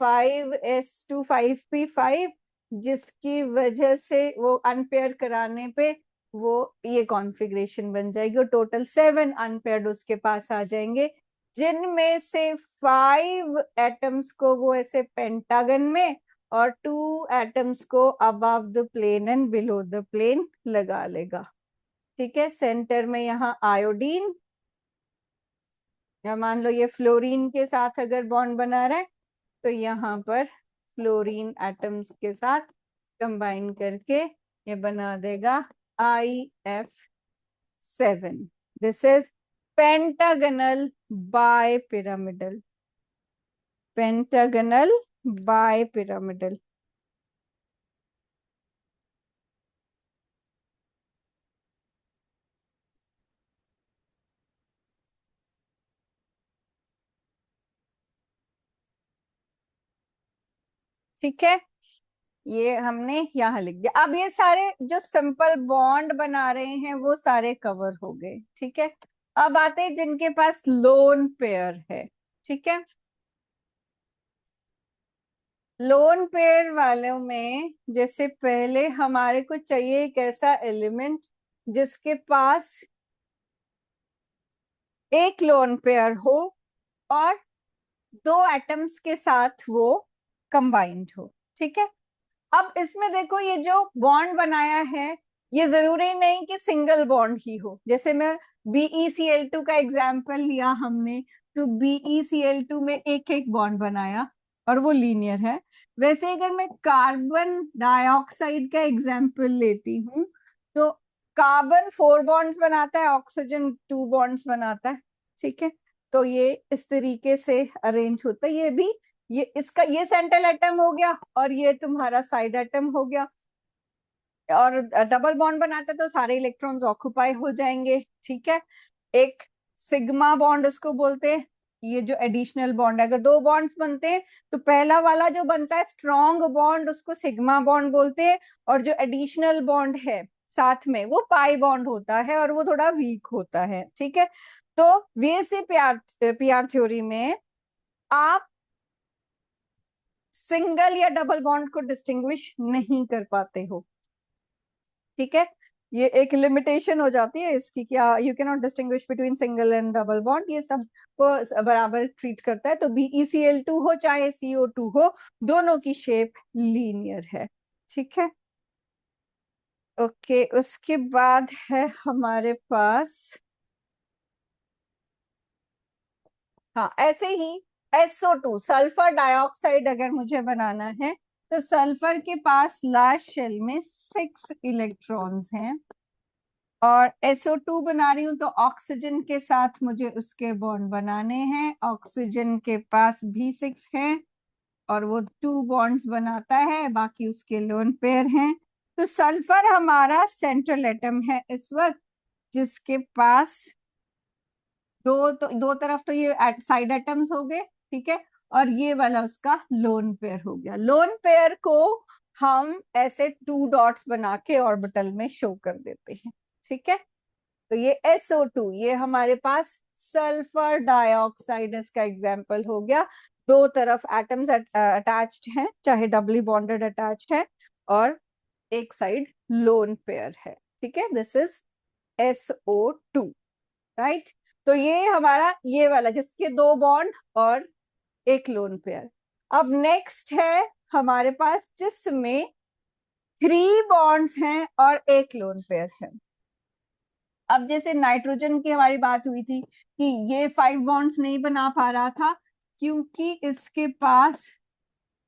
5s2 5p5, जिसकी वजह से वो अनपेयर कराने पे वो ये कॉन्फ़िगरेशन बन जाएगी, और टोटल 7 अनपेयर्ड उसके पास आ जाएंगे, जिनमें से 5 एटम्स को वो ऐसे पेंटागन में, और 2 एटम्स को above the plane and below the plane लगा लेगा, ठीक है। सेंटर में यहाँ आयोडीन, या मान लो ये फ्लोरीन के साथ अगर बॉन्ड बना रहा है, तो यहाँ पर फ्लोरीन एटम्स के साथ कंबाइन करके ये बना देगा IF7। This is pentagonal bipyramidal, pentagonal bipyramidal. ठीक है, ये हमने यहाँ लिख दिया। अब ये सारे जो सिंपल बॉन्ड बना रहे हैं वो सारे कवर हो गए, ठीक है। अब आते हैं जिनके पास लोन पेयर है, ठीक है। लोन पेयर वालों में जैसे पहले हमारे को चाहिए एक ऐसा एलिमेंट जिसके पास एक लोन पेयर हो और 2 एटम्स के साथ वो कंबाइंड हो, ठीक है। अब इसमें देखो ये जो बॉन्ड बनाया है ये जरूरी नहीं कि सिंगल बॉन्ड ही हो, जैसे मैं BeCl2 का एग्जाम्पल लिया हमने, तो BeCl2 में एक एक बॉन्ड बनाया और वो लीनियर है। वैसे अगर मैं कार्बन डाइऑक्साइड का एग्जाम्पल लेती हूँ, तो कार्बन 4 बॉन्ड्स बनाता है, ऑक्सीजन 2 बॉन्ड्स बनाता है, ठीक है। तो ये इस तरीके से अरेंज होता है, ये भी ये इसका ये सेंट्रल एटम हो गया और ये तुम्हारा साइड एटम हो गया, और डबल बॉन्ड बनाते तो सारे इलेक्ट्रॉन्स ऑक्युपाई हो जाएंगे, ठीक है। एक सिग्मा बॉन्ड उसको बोलते हैं, ये जो एडिशनल बॉन्ड है, अगर दो बॉन्ड्स बनते हैं तो पहला वाला जो बनता है स्ट्रॉन्ग बॉन्ड उसको सिग्मा बॉन्ड बोलते हैं, और जो एडिशनल बॉन्ड है साथ में वो पाई बॉन्ड होता है और वो थोड़ा वीक होता है, ठीक है। तो वीएससी पीआर थ्योरी में आप सिंगल या डबल बॉन्ड को डिस्टिंग्विश नहीं कर पाते हो, ठीक है। ये एक लिमिटेशन हो जाती है इसकी, क्या you can not distinguish between single and double bond, ये सब को बराबर ट्रीट करता है। तो BeCl2 हो चाहे CO2 हो, दोनों की शेप लीनियर है, ठीक है। ओके, उसके बाद है हमारे पास, हाँ ऐसे ही SO2 सल्फर डाइऑक्साइड अगर मुझे बनाना है तो सल्फर के पास लास्ट शेल में 6 इलेक्ट्रॉन्स हैं, और SO2 बना रही हूं तो ऑक्सीजन के साथ मुझे उसके बॉन्ड बनाने हैं। ऑक्सीजन के पास भी 6 है और वो 2 बॉन्ड्स बनाता है, बाकी उसके लोन पेयर हैं। तो सल्फर हमारा सेंट्रल एटम है इस वक्त, जिसके पास दो तरफ तो ये साइड एटम्स हो गए, ठीक है, और ये वाला उसका लोन पेयर हो गया। लोन पेयर को हम ऐसे 2 डॉट्स बना के ऑर्बिटल में शो कर देते हैं, ठीक है। तो ये SO2 ये हमारे पास सल्फर डाइऑक्साइड इसका एग्जाम्पल हो गया, दो तरफ एटम्स अटैच्ड हैं, चाहे डबली बॉन्डेड अटैच्ड है, और एक साइड लोन पेयर है, ठीक है। This is SO2, right. तो ये हमारा ये वाला जिसके 2 बॉन्ड और एक लोन पेयर। अब नेक्स्ट है हमारे पास जिसमें 3 बॉन्ड्स हैं और एक लोन पेयर है। अब जैसे नाइट्रोजन की हमारी बात हुई थी कि ये 5 बॉन्ड्स नहीं बना पा रहा था क्योंकि इसके पास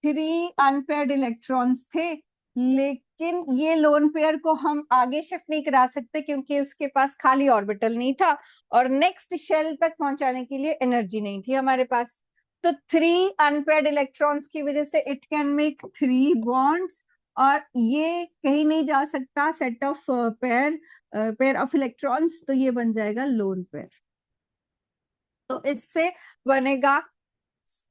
3 अनपेयर्ड इलेक्ट्रॉन्स थे, लेकिन ये लोन पेयर को हम आगे शिफ्ट नहीं करा सकते क्योंकि उसके पास खाली ऑर्बिटल नहीं था और नेक्स्ट शेल तक पहुंचाने के लिए एनर्जी नहीं थी हमारे पास। तो 3 अनपेयर्ड इलेक्ट्रॉन्स की वजह से इट कैन मेक 3 बॉन्ड्स, और ये कहीं नहीं जा सकता set of pair of electrons, तो ये बन जाएगा लोन पेयर। तो इससे बनेगा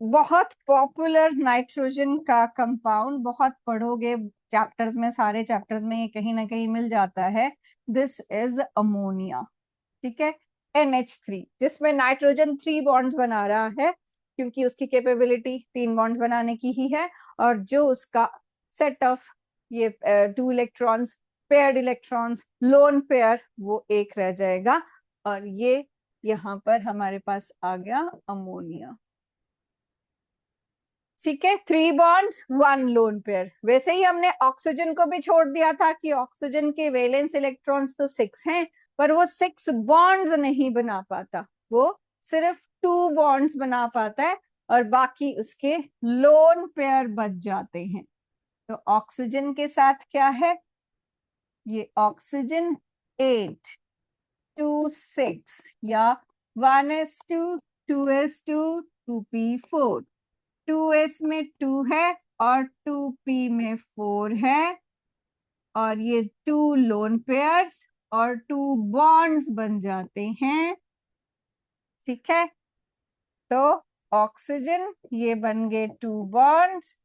बहुत पॉपुलर नाइट्रोजन का कंपाउंड, बहुत पढ़ोगे चैप्टर्स में, सारे चैप्टर्स में ये कहीं ना कहीं मिल जाता है। दिस इज अमोनिया, ठीक है, NH3, जिसमें नाइट्रोजन 3 बॉन्ड्स बना रहा है क्योंकि उसकी कैपेबिलिटी 3 बॉन्ड्स बनाने की ही है, और जो उसका सेट ऑफ ये 2 electrons paired electrons lone pair वो एक रह जाएगा, और ये यहाँ पर हमारे पास आ गया अमोनिया, ठीक है। 3 बॉन्ड्स 1 लोन पेयर। वैसे ही हमने ऑक्सीजन को भी छोड़ दिया था कि ऑक्सीजन के वैलेंस इलेक्ट्रॉन्स तो 6 हैं, पर वो 6 बॉन्ड्स नहीं बना पाता, वो सिर्फ 2 बॉन्ड्स बना पाता है और बाकी उसके लोन पेयर बच जाते हैं। तो ऑक्सीजन के साथ क्या है, ये ऑक्सीजन 8 2 6 या 1s2 2s2 2p4, 2s में 2 है और 2p में 4 है, और ये 2 लोन पेयर्स और 2 बॉन्ड्स बन जाते हैं, ठीक है। तो ऑक्सीजन ये बन गए 2 बॉन्ड्स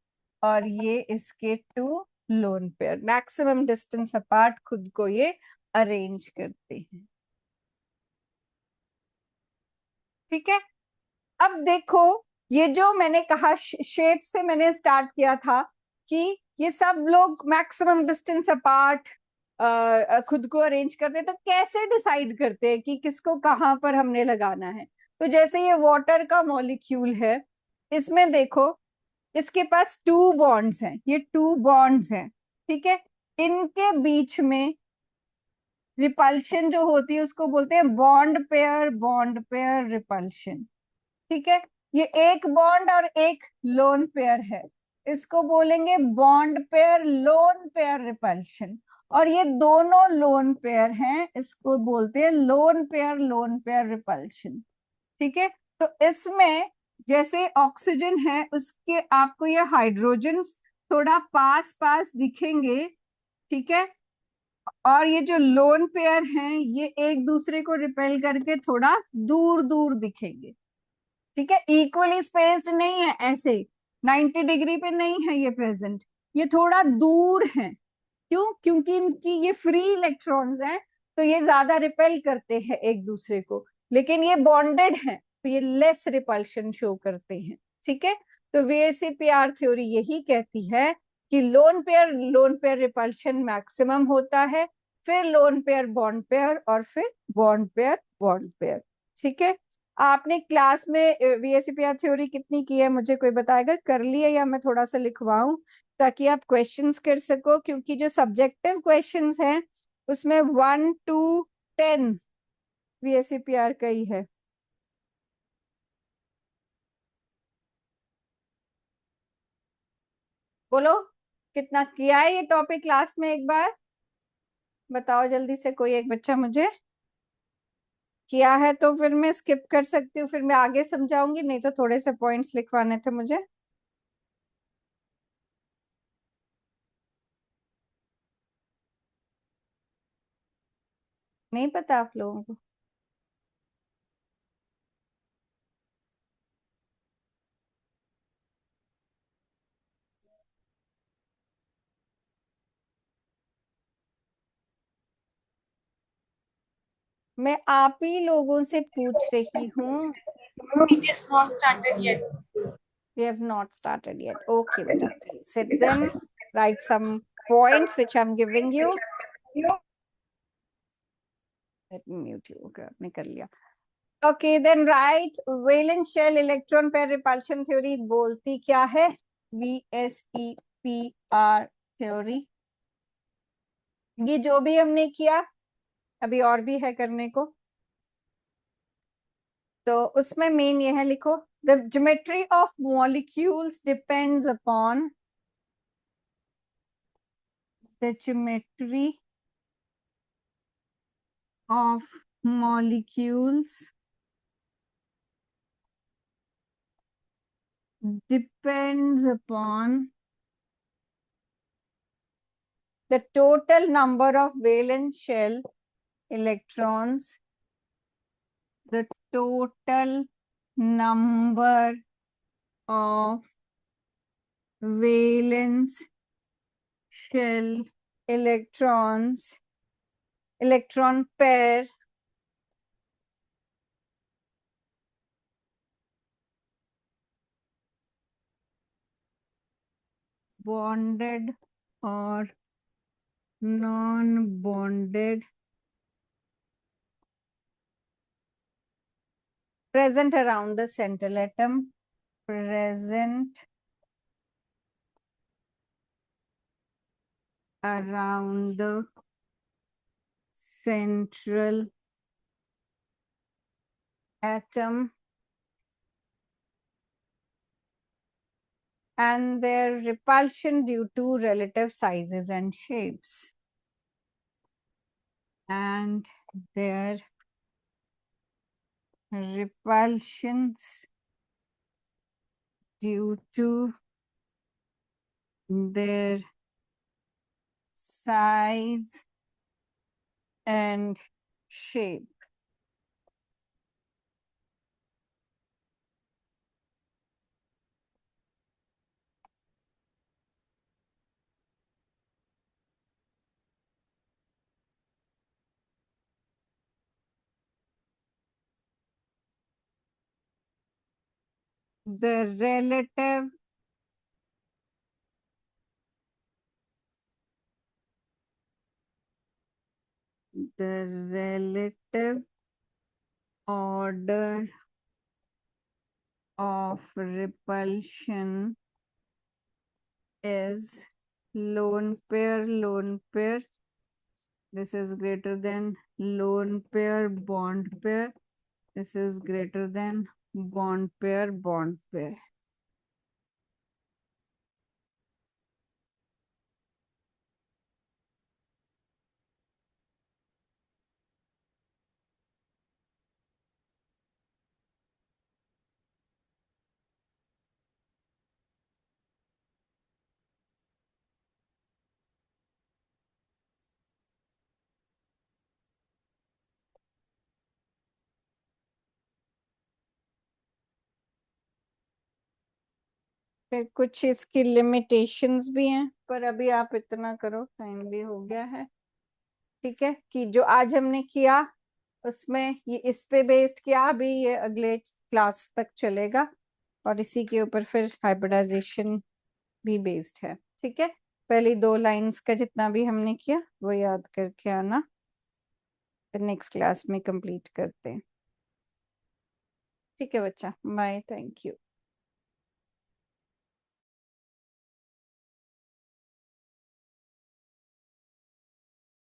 और ये इसके 2 lone pair, maximum distance apart खुद को ये अरेंज करते हैं, ठीक है। अब देखो, ये जो मैंने कहा शेप से मैंने स्टार्ट किया था कि ये सब लोग मैक्सिमम डिस्टेंस अपार्ट खुद को अरेंज करते हैं, तो कैसे डिसाइड करते हैं कि किसको कहाँ पर हमने लगाना है। तो जैसे ये वाटर का मॉलिक्यूल है, इसमें देखो इसके पास 2 बॉन्ड्स हैं, ये 2 बॉन्ड्स हैं, ठीक है। इनके बीच में रिपल्शन जो होती है उसको बोलते हैं बॉन्ड पेयर रिपल्शन, ठीक है। ये एक बॉन्ड और एक लोन पेयर है, इसको बोलेंगे bond pair lone pair repulsion, और ये दोनों लोन पेयर हैं, इसको बोलते हैं लोन पेयर रिपल्शन, ठीक है। तो इसमें जैसे ऑक्सीजन है उसके आपको ये हाइड्रोजन थोड़ा पास पास दिखेंगे, ठीक है, और ये जो लोन पेयर हैं ये एक दूसरे को रिपेल करके थोड़ा दूर दूर दिखेंगे, ठीक है, इक्वली स्पेस्ड नहीं है ऐसे, 90 डिग्री पे नहीं है ये प्रेजेंट, ये थोड़ा दूर है। क्यों? क्योंकि इनकी ये फ्री इलेक्ट्रॉन्स हैं, तो ये ज्यादा रिपेल करते हैं एक दूसरे को, लेकिन ये बॉन्डेड है तो ये लेस रिपल्शन शो करते हैं, ठीक है। तो वीएसईपीआर थ्योरी यही कहती है कि लोन पेयर रिपल्शन मैक्सिमम होता है, फिर लोन पेयर बॉन्ड पेयर, और फिर बॉन्ड पेयर, ठीक है। आपने क्लास में वीएसईपीआर थ्योरी कितनी की है मुझे कोई बताएगा, कर ली है या मैं थोड़ा सा लिखवाऊं ताकि आप क्वेश्चंस कर सको, क्योंकि जो सब्जेक्टिव क्वेश्चंस हैं उसमें 1 to 10 वीएसईपीआर का ही है। बोलो कितना किया है ये टॉपिक क्लास में, एक बार बताओ जल्दी से कोई एक बच्चा मुझे। किया है तो फिर मैं स्किप कर सकती हूँ, फिर मैं आगे समझाऊंगी, नहीं तो थोड़े से पॉइंट्स लिखवाने थे मुझे। नहीं पता आप लोगों को? मैं आप ही लोगों से पूछ रही हूँ। It is not started yet. We have not started yet. Okay, beta. Please sit then. Write some points which I'm giving you. Let me mute you. Okay, आपने कर लिया. Okay, then write valence shell electron pair repulsion theory बोलती क्या है? VSEPR theory. ये जो भी हमने किया, अभी और भी है करने को, तो उसमें मेन ये है, लिखो the geometry of molecules depends upon the geometry of molecules depends upon the total number of valence shell electrons, the total number of valence shell electrons, electron pair bonded or non-bonded present around the central atom, present around the central atom, and their repulsion due to relative sizes and shapes, and their repulsions due to their size and shape. The relative order of repulsion is lone pair. This is greater than lone pair, bond pair. This is greater than bond pair, bond pair. फिर कुछ इसकी limitations भी हैं, पर अभी आप इतना करो, टाइम भी हो गया है। ठीक है, कि जो आज हमने किया उसमें ये इस पे बेस्ड किया, अभी ये अगले क्लास तक चलेगा, और इसी के ऊपर फिर हाइब्रिडाइजेशन भी बेस्ड है। ठीक है, पहली 2 लाइंस का जितना भी हमने किया वो याद करके आना, फिर नेक्स्ट क्लास में कंप्लीट करते हैं। ठीक है बच्चा, बाय, थैंक यू।